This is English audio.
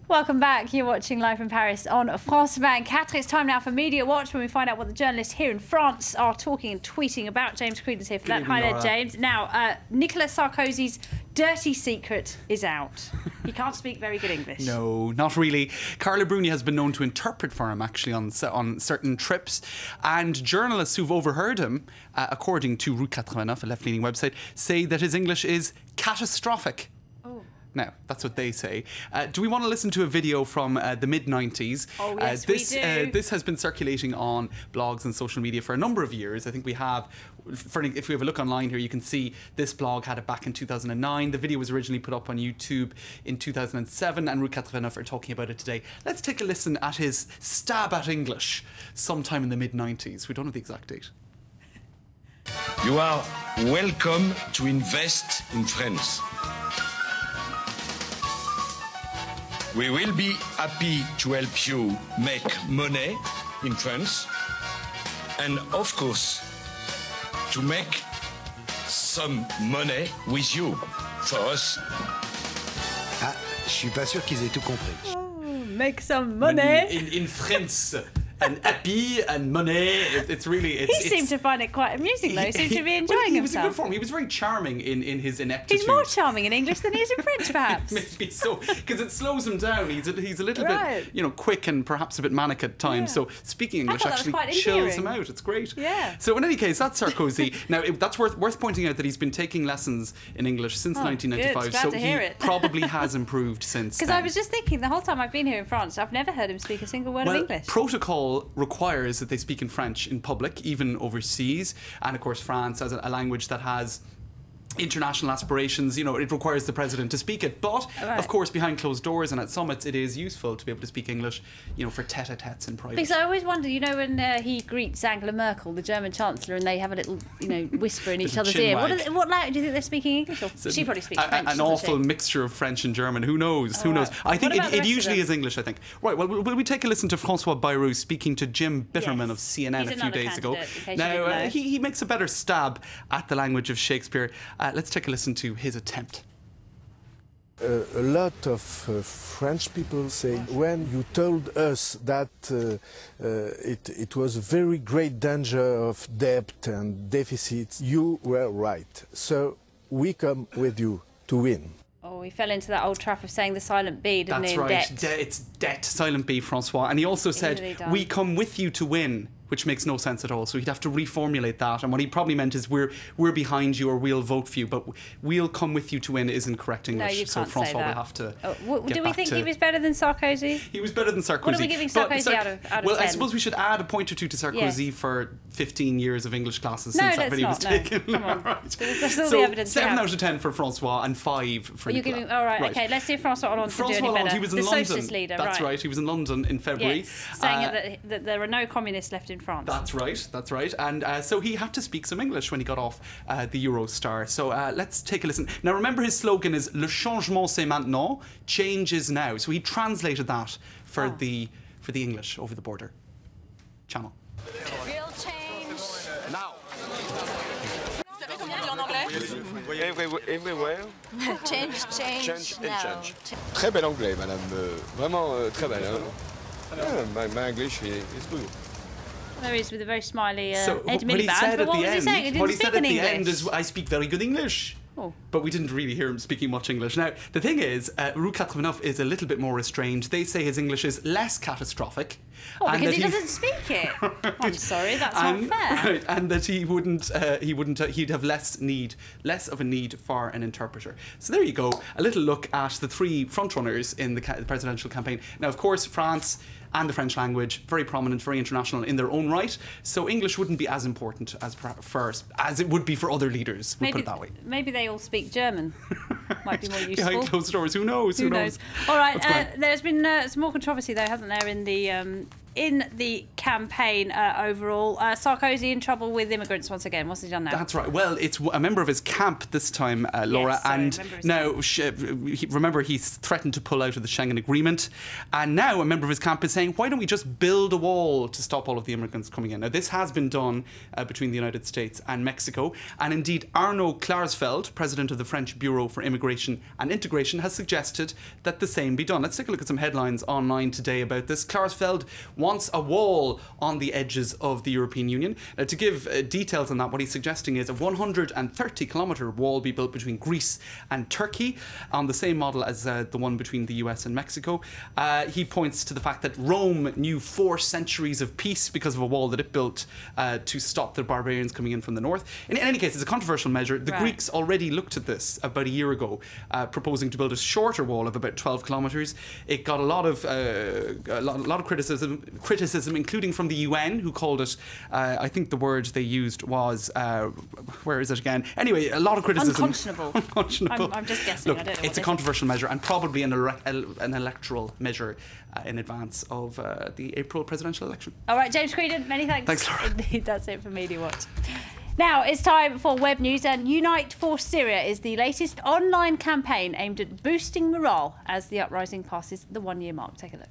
Welcome back. You're watching Live from Paris on France 24. It's time now for Media Watch, when we find out what the journalists here in France are talking and tweeting about. James Creedon's here for that. Hi there, James. Now, Nicolas Sarkozy's dirty secret is out. He can't speak very good English. No, not really. Carla Bruni has been known to interpret for him, actually, on certain trips. And journalists who've overheard him, according to Route 89, a left-leaning website, say that his English is catastrophic. Now, that's what they say. Do we want to listen to a video from the mid-90s? Oh, yes, we do. This has been circulating on blogs and social media for a number of years. I think we have, if we have a look online here, you can see this blog had it back in 2009. The video was originally put up on YouTube in 2007, and Route 89 are talking about it today. Let's take a listen at his stab at English sometime in the mid-90s. We don't know the exact date. You are welcome to invest in France. We will be happy to help you make money in France and, of course, to make some money with you, for us. Ah, je suis pas sûr qu'ils aient tout compris. Oh, make some money. In France. And happy and money. It's really. He seemed to find it quite amusing, though. He seemed to be enjoying himself. He was in good form. He was very charming in his ineptitude. He's more charming in English than he is in French, perhaps. Maybe so, because it slows him down. He's a little bit, quick and perhaps a bit manic at times. Yeah. So speaking English actually chills him out. It's great. Yeah. So in any case, that's Sarkozy. Now that's worth pointing out that he's been taking lessons in English since 1995. Good. Glad to hear it. Probably has improved since. Because I was just thinking, the whole time I've been here in France, I've never heard him speak a single word of English. Protocol requires that they speak in French in public, even overseas. And of course, France as a language that has international aspirations, it requires the president to speak it. But of course, behind closed doors and at summits, it is useful to be able to speak English, for tete-a-tetes in private. Because I always wonder, when he greets Angela Merkel, the German Chancellor, and they have a little, whisper in each other's ear. What language do you think they're speaking English? Or she probably speaks French. An awful mixture of French and German. Who knows? Who knows? I think it usually is English, I think. Right, well, will we take a listen to François Bayrou speaking to Jim Bitterman of CNN a few days ago? Now, he makes a better stab at the language of Shakespeare. Let's take a listen to his attempt. A lot of French people say, when you told us that it was a very great danger of debt and deficits, you were right. So we come with you to win. Oh, he fell into that old trap of saying the silent B, didn't he? That's right. It's debt, silent B, Francois. And he also said, we come with you to win, which makes no sense at all. So he'd have to reformulate that. And what he probably meant is we're behind you or we'll vote for you, but we'll come with you to win isn't correct English. No, you so can't Francois say that. will have to. Do we think he was better than Sarkozy? He was better than Sarkozy. What are we giving Sarkozy out of 10? Well, I suppose we should add a point or two to Sarkozy for 15 years of English classes since that video was taken. Come on. Right. That's all the evidence. 7 out of 10 for Francois and 5 for Nicolas. Giving, all right, okay. Let's see if Francois Hollande can do any better. He was in the London. Socialist leader, That's right. He was in London in February. Yes, saying that there are no communists left in France. That's right. That's right. And so he had to speak some English when he got off the Eurostar. So let's take a listen. Now, remember his slogan is Le changement c'est maintenant. Change is now. So he translated that for the English over the border channel. Real change Now. Everywhere. Change and now. change. Très bel anglais, madame. Vraiment très bel. My English is good. There he is with a very smiley so Ed what he said but at what the was he end, saying? He what didn't he speak said at in the English. end is, I speak very good English. Oh. But we didn't really hear him speaking much English. Now, the thing is, Route 89 is a little bit more restrained. They say his English is less catastrophic. Oh, because he doesn't speak it. I'm sorry, that's not fair. Right, and that he'd have less of a need for an interpreter. So there you go, a little look at the 3 frontrunners in the presidential campaign. Now, of course, France and the French language, very prominent, very international in their own right. So English wouldn't be as important as it would be for other leaders. We'll put it that way. Maybe they all speak German. Might be more useful. Behind closed doors, who knows? Who knows? All right, there's been some more controversy though, hasn't there, in the campaign overall. Sarkozy in trouble with immigrants once again. What's he done now? That's right. Well, it's a member of his camp this time, Laura. Yes, sorry, and now, remember, he's threatened to pull out of the Schengen Agreement. And now a member of his camp is saying, why don't we just build a wall to stop all of the immigrants coming in? Now, this has been done between the United States and Mexico. And indeed, Arnaud Klarsfeld, president of the French Bureau for Immigration and Integration, has suggested that the same be done. Let's take a look at some headlines online today about this. Klarsfeld wants a wall on the edges of the European Union. Now, to give details on that, what he's suggesting is a 130-kilometre wall be built between Greece and Turkey, on the same model as the one between the US and Mexico. He points to the fact that Rome knew 4 centuries of peace because of a wall that it built to stop the barbarians coming in from the north. In any case, it's a controversial measure. The Greeks already looked at this about a year ago, proposing to build a shorter wall of about 12 kilometres. It got a lot of criticism, including from the UN, who called it, I think the word they used was, where is it again? Anyway, a lot of criticism. Unconscionable. I'm just guessing. Look, I don't know it's a controversial measure and probably an electoral measure in advance of the April presidential election. All right, James Creedon, many thanks. Thanks, Laura. Indeed, that's it for Media Watch. Now it's time for web news, and Unite for Syria is the latest online campaign aimed at boosting morale as the uprising passes the 1-year mark. Take a look.